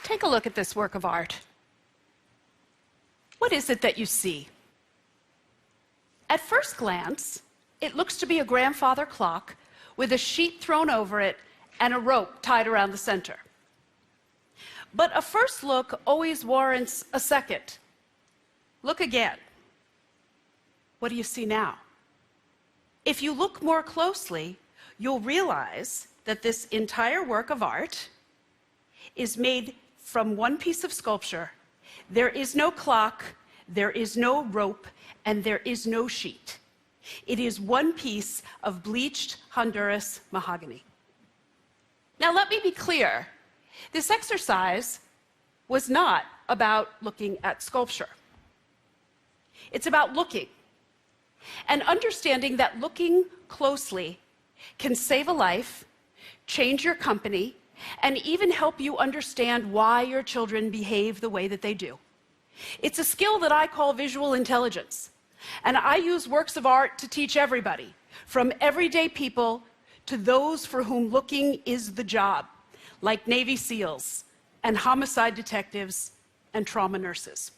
Take a look at this work of art. What is it that you see? At first glance, it looks to be a grandfather clock with a sheet thrown over it and a rope tied around the center. But a first look always warrants a second. Look again. What do you see now? If you look more closely, you'll realize that this entire work of art is made from one piece of sculpture. There is no clock, there is no rope, and there is no sheet. It is one piece of bleached Honduras mahogany. Now, let me be clear. This exercise was not about looking at sculpture. It's about looking and understanding that looking closely can save a life, change your company, and even help you understand why your children behave the way that they do. It's a skill that I call visual intelligence, and I use works of art to teach everybody, from everyday people to those for whom looking is the job, like Navy SEALs and homicide detectives and trauma nurses.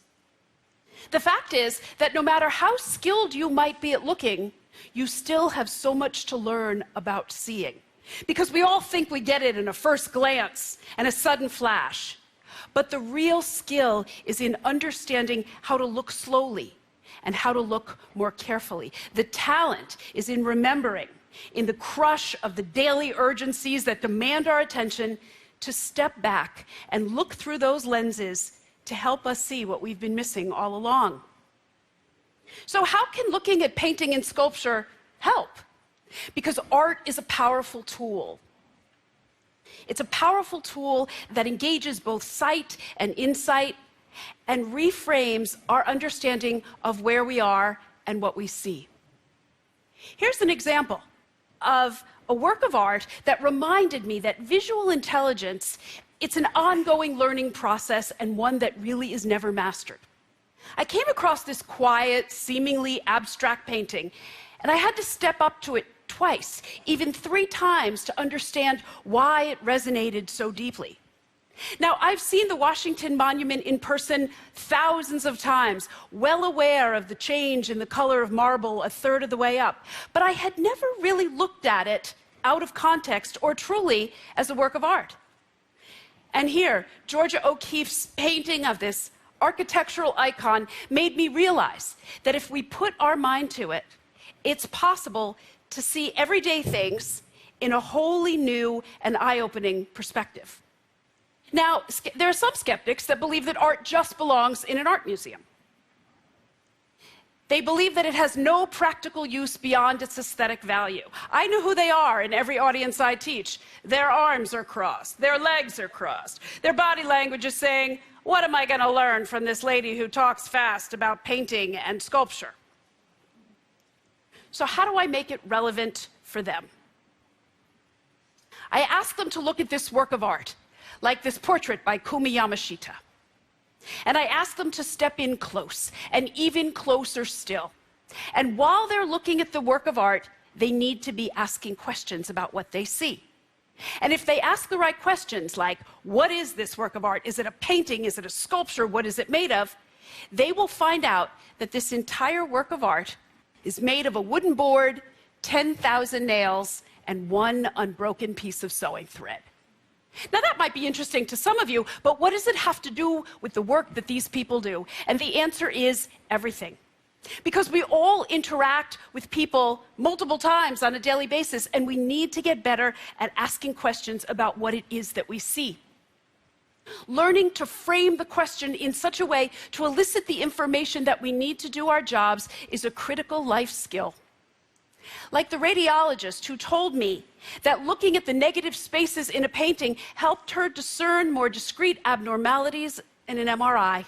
The fact is that no matter how skilled you might be at looking, you still have so much to learn about seeing. Because we all think we get it in a first glance and a sudden flash. But the real skill is in understanding how to look slowly and how to look more carefully. The talent is in remembering, in the crush of the daily urgencies that demand our attention, to step back and look through those lenses to help us see what we've been missing all along. So how can looking at painting and sculpture help? Because art is a powerful tool. It's a powerful tool that engages both sight and insight and reframes our understanding of where we are and what we see. Here's an example of a work of art that reminded me that visual intelligence, it's an ongoing learning process and one that really is never mastered. I came across this quiet, seemingly abstract painting, and I had to step up to it twice, even 3 times, to understand why it resonated so deeply. Now, I've seen the Washington Monument in person thousands of times, well aware of the change in the color of marble a third of the way up, but I had never really looked at it out of context or truly as a work of art. And here, Georgia O'Keeffe's painting of this architectural icon made me realize that if we put our mind to it, it's possible to see everyday things in a wholly new and eye-opening perspective. Now, there are some skeptics that believe that art just belongs in an art museum. They believe that it has no practical use beyond its aesthetic value. I know who they are in every audience I teach. Their arms are crossed, their legs are crossed, their body language is saying, what am I going to learn from this lady who talks fast about painting and sculpture? So how do I make it relevant for them? I ask them to look at this work of art, like this portrait by Kumi Yamashita. And I ask them to step in close, and even closer still. And while they're looking at the work of art, they need to be asking questions about what they see. And if they ask the right questions, like, what is this work of art? Is it a painting? Is it a sculpture? What is it made of? They will find out that this entire work of art is made of a wooden board, 10,000 nails, and 1 unbroken piece of sewing thread. Now, that might be interesting to some of you, but what does it have to do with the work that these people do? And the answer is everything. Because we all interact with people multiple times on a daily basis, and we need to get better at asking questions about what it is that we see. Learning to frame the question in such a way to elicit the information that we need to do our jobs is a critical life skill. Like the radiologist who told me that looking at the negative spaces in a painting helped her discern more discrete abnormalities in an MRI.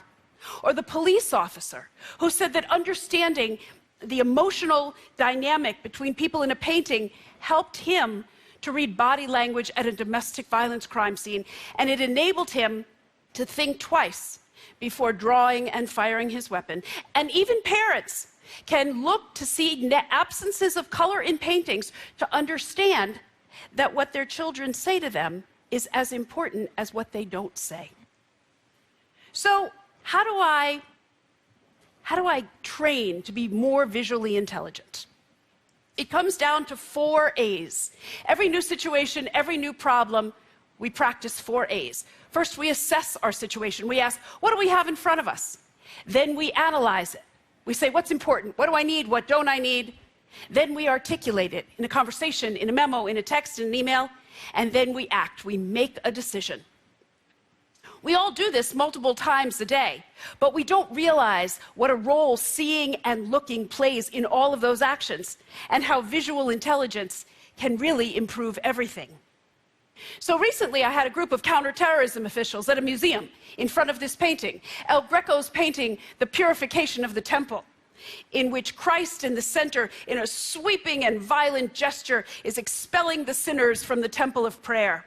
Or the police officer who said that understanding the emotional dynamic between people in a painting helped him to read body language at a domestic violence crime scene, and it enabled him to think twice before drawing and firing his weapon. And even parents can look to see absences of color in paintings to understand that what their children say to them is as important as what they don't say. So how do I train to be more visually intelligent? It comes down to 4 A's. Every new situation, every new problem, we practice 4 A's. First, we assess our situation. We ask, what do we have in front of us? Then we analyze it. We say, what's important? What do I need? What don't I need? Then we articulate it in a conversation, in a memo, in a text, in an email, and then we act. We make a decision. We all do this multiple times a day, but we don't realize what a role seeing and looking plays in all of those actions, and how visual intelligence can really improve everything. So recently, I had a group of counterterrorism officials at a museum in front of this painting, El Greco's painting, The Purification of the Temple, in which Christ in the center, in a sweeping and violent gesture, is expelling the sinners from the temple of prayer.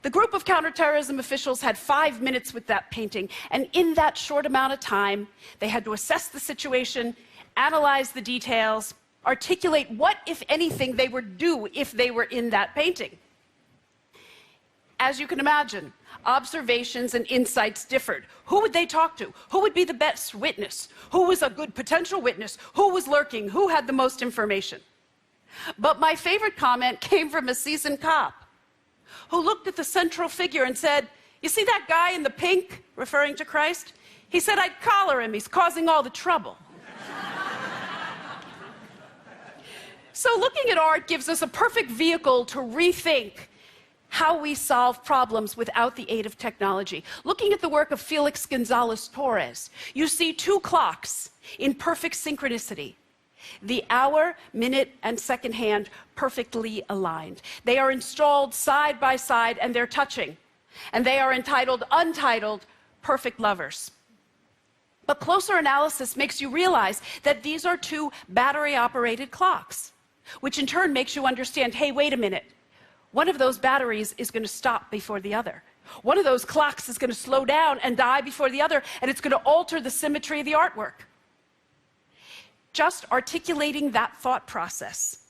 The group of counterterrorism officials had 5 minutes with that painting, and in that short amount of time, they had to assess the situation, analyze the details, articulate what, if anything, they would do if they were in that painting. As you can imagine, observations and insights differed. Who would they talk to? Who would be the best witness? Who was a good potential witness? Who was lurking? Who had the most information? But my favorite comment came from a seasoned cop who looked at the central figure and said, "You see that guy in the pink," referring to Christ? "He said I'd collar him. He's causing all the trouble." So looking at art gives us a perfect vehicle to rethink how we solve problems without the aid of technology. Looking at the work of Felix Gonzalez Torres, you see 2 clocks in perfect synchronicity. The hour, minute, and second hand perfectly aligned. They are installed side by side and they're touching. And they are entitled, untitled, Perfect Lovers. But closer analysis makes you realize that these are 2 battery-operated clocks, which in turn makes you understand, hey, wait a minute. One of those batteries is going to stop before the other. One of those clocks is going to slow down and die before the other, and it's going to alter the symmetry of the artwork. Just articulating that thought process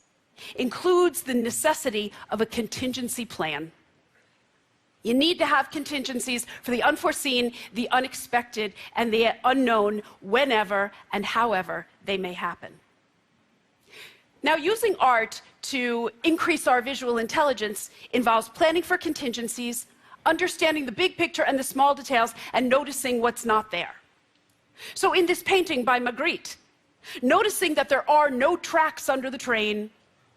includes the necessity of a contingency plan. You need to have contingencies for the unforeseen, the unexpected, and the unknown whenever and however they may happen. Now, using art to increase our visual intelligence involves planning for contingencies, understanding the big picture and the small details, and noticing what's not there. So in this painting by Magritte, noticing that there are no tracks under the train,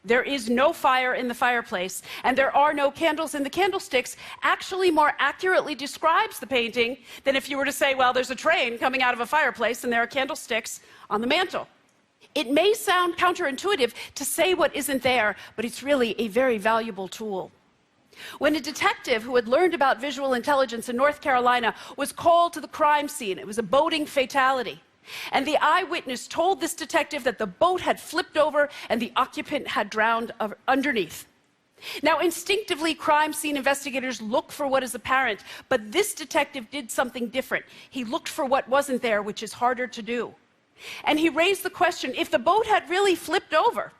there is no fire in the fireplace, and there are no candles in the candlesticks actually more accurately describes the painting than if you were to say, well, there's a train coming out of a fireplace and there are candlesticks on the mantle. It may sound counterintuitive to say what isn't there, but it's really a very valuable tool. When a detective who had learned about visual intelligence in North Carolina was called to the crime scene, it was a boating fatality. And the eyewitness told this detective that the boat had flipped over and the occupant had drowned underneath. Now, instinctively, crime scene investigators look for what is apparent, but this detective did something different. He looked for what wasn't there, which is harder to do. And he raised the question, if the boat had really flipped over,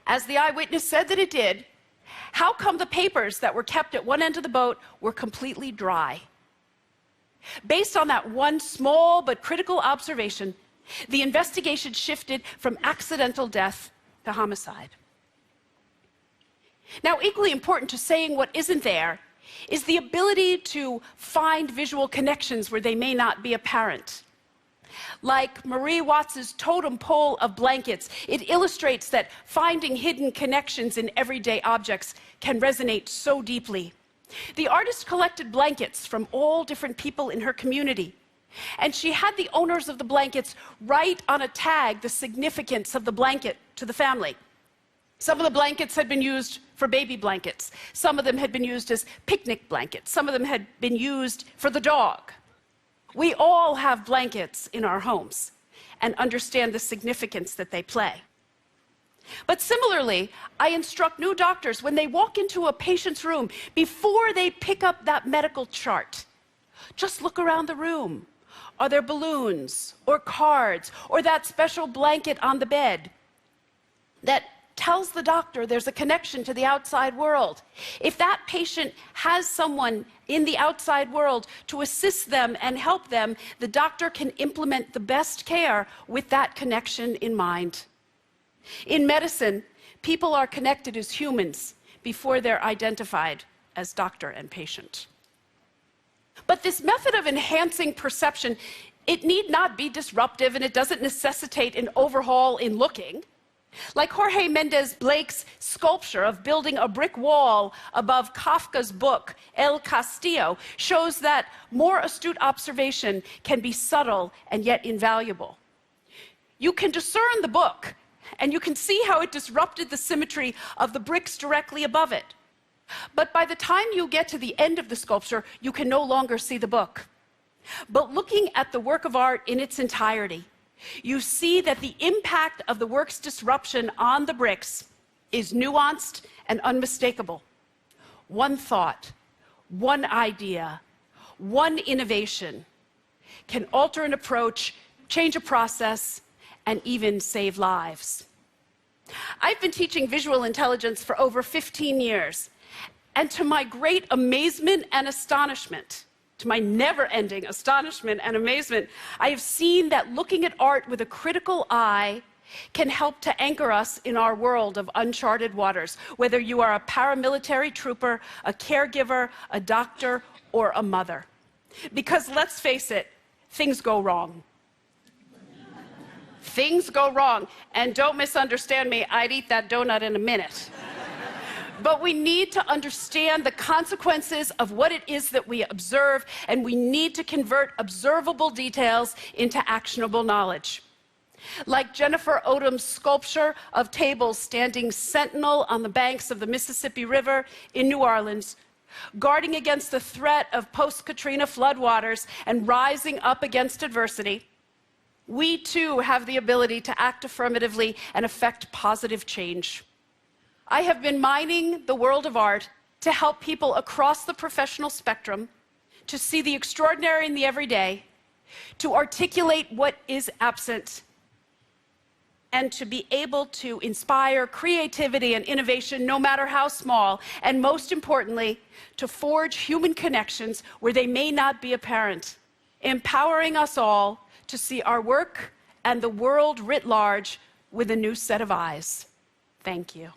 as the eyewitness said that it did, how come the papers that were kept at one end of the boat were completely dry? Based on that one small but critical observation, the investigation shifted from accidental death to homicide. Now, equally important to saying what isn't there is the ability to find visual connections where they may not be apparent. Like Marie Watts's totem pole of blankets, it illustrates that finding hidden connections in everyday objects can resonate so deeply. The artist collected blankets from all different people in her community, and she had the owners of the blankets write on a tag the significance of the blanket to the family. Some of the blankets had been used for baby blankets. Some of them had been used as picnic blankets. Some of them had been used for the dog. We all have blankets in our homes and understand the significance that they play. But similarly, I instruct new doctors when they walk into a patient's room, before they pick up that medical chart, just look around the room. Are there balloons or cards or that special blanket on the bed that tells the doctor there's a connection to the outside world. If that patient has someone in the outside world to assist them and help them, the doctor can implement the best care with that connection in mind. In medicine, people are connected as humans before they're identified as doctor and patient. But this method of enhancing perception, it need not be disruptive, and it doesn't necessitate an overhaul in looking. Like Jorge Mendez Blake's sculpture of building a brick wall above Kafka's book, El Castillo, shows that more astute observation can be subtle and yet invaluable. You can discern the book, and you can see how it disrupted the symmetry of the bricks directly above it. But by the time you get to the end of the sculpture, you can no longer see the book. But looking at the work of art in its entirety, you see that the impact of the work's disruption on the bricks is nuanced and unmistakable. One thought, one idea, one innovation can alter an approach, change a process, and even save lives. I've been teaching visual intelligence for over 15 years, and to my great amazement and astonishment, to my never-ending astonishment and amazement, I have seen that looking at art with a critical eye can help to anchor us in our world of uncharted waters, whether you are a paramilitary trooper, a caregiver, a doctor, or a mother. Because let's face it, things go wrong. Things go wrong. And don't misunderstand me, I'd eat that donut in a minute. But we need to understand the consequences of what it is that we observe, and we need to convert observable details into actionable knowledge. Like Jennifer Odom's sculpture of tables standing sentinel on the banks of the Mississippi River in New Orleans, guarding against the threat of post-Katrina floodwaters and rising up against adversity, we too have the ability to act affirmatively and effect positive change. I have been mining the world of art to help people across the professional spectrum to see the extraordinary in the everyday, to articulate what is absent, and to be able to inspire creativity and innovation no matter how small, and most importantly, to forge human connections where they may not be apparent, empowering us all to see our work and the world writ large with a new set of eyes. Thank you.